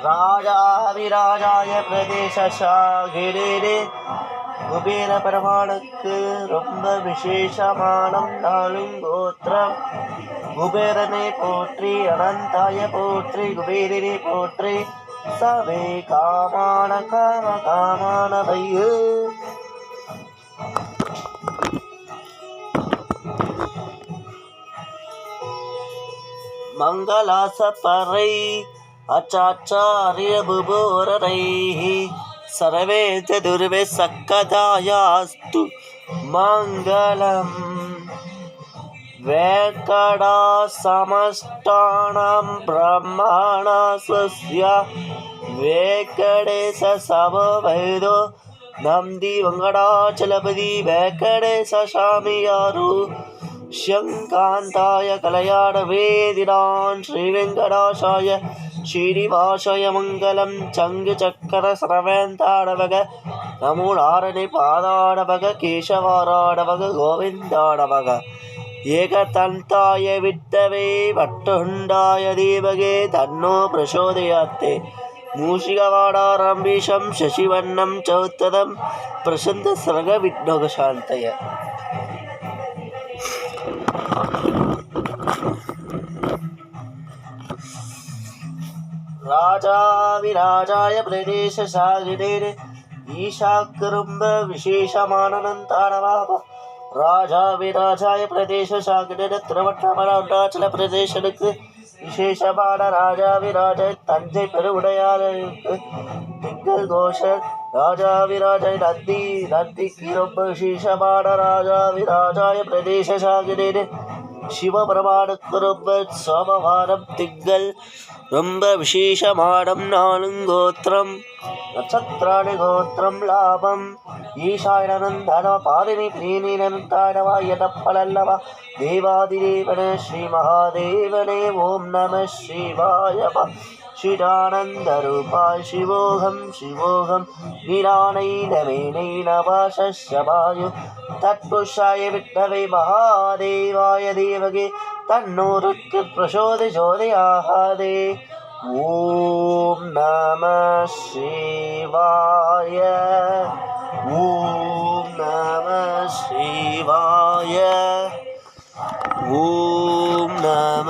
ராஜாவிராஜாய பிரதேசசாகிரே குபேர பெருமானுக்கு ரொம்ப விசேஷமான நாளும் கோத்திரம். குபேரனை போற்றி, அனந்தாய போற்றி, குபேரனை போற்றி, சவே காமான காம காமான பையு. மங்களாச பறை அச்சாச்சாரிய புபோரரை சர்வேத துர்வே சக்கதாயாஸ்து மங்களம். வேங்கடா சமஷ்டானம் பிரம்மாணா ஸ்வஸ்ய வேங்கடேச சமவைதோ நந்தி வெங்கடாச்சலபதி வேங்கடேச சாமியாரு ஷங்காந்தாய கலையாட வேதினான் ஸ்ரீ வெங்கடாசாய ஸ்ரீனிவாசாய மங்களம். சங்கு சக்கர சரவேந்தாடவக நமூலாரணி பாதாடவக கேசவாராடவக கோவிந்தாடவக ஏகதந்தாய விட்டவே வட்டுண்டாய தீபகே தன்னோ பிரசோதயாத்தே. மூஷிகவாடாரம்பீஷம் சசிவண்ணம் சௌத்ததம் பிரசந்த சரக விட்னோகசாந்தய. ராஜாவிராஜாய பிரதேசசாகிரே ஈஷாக்கிரும்ப விசேஷமானந்தானவாப. ராஜாவிராஜாய பிரதேசசாகிரே திருவண்ணாமலாச்சல பிரதேசனுக்கு விசேஷமான ராஜாவிராஜ தஞ்சை பெருவுடையாருக்கு திங்கள் கோஷர். ராஜாவிராஜாய நந்தி நந்திக்கு ரொம்ப விசேஷமான ராஜாவிராஜாய பிரதேசசாகிரே சிவபெருமானுக்கு ரொம்ப சோமவாரம் திங்கள் ரொம்ப விசேஷமானம் நாளும் கோத்திரம். நட்சத்திராணி கோத்திரம் லாபம். ஈஷாயனந்தன பாதினி பிரீனினந்தானவா எடப்பலல்லவா தேவாதிதேவன ஸ்ரீ மகாதேவனே ஓம் நம சிவாய. ஸ்ரீரானந்தரூபாய் சிவோகம் சிவோகம் நிரானைனவேனைனவாசஸ்யவாயு தத்புஷாய விஷ்ணவே மகாதேவாய தேவகே தன்னோருக்கு பிரசோதி ஜோதியாகாதே. ஓம் நம சிவாய. ஓம் நம சிவாய. ஓம் நம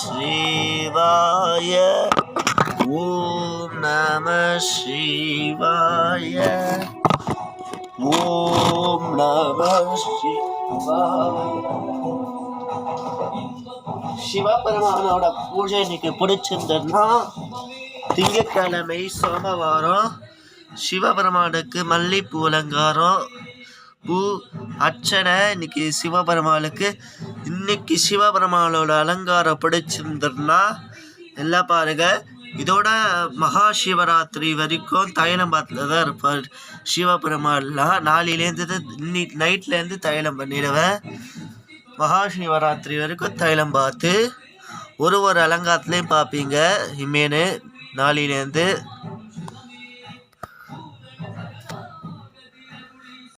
சிவாய. ஓம் நம சிவாய. ஓம் நம சிவாய. சிவபெருமானோட பூஜை இன்னைக்கு பிடிச்சிருந்ததுன்னா திங்கட்கிழமை சோமவாரம் சிவபெருமானுக்கு மல்லிப்பூ அலங்காரம் பூ அர்ச்சனை. இன்னைக்கு சிவபெருமானுக்கு இன்னைக்கு சிவபெருமானோட அலங்காரம் பிடிச்சிருந்ததுன்னா எல்லாம் பாருங்க. இதோட மகா சிவராத்திரி வரைக்கும் தைலம் பாத்தில் தான் இருப்பார் சிவபெருமான்லாம். நாளையிலேருந்து இன்னைக்கு நைட்லேருந்து தைலம் பண்ணிடுவேன். மகா சிவராத்திரி வரைக்கும் தைலம் பார்த்து ஒரு அலங்காரத்துலேயும் பார்ப்பீங்க இமேனு நாளையிலேருந்து.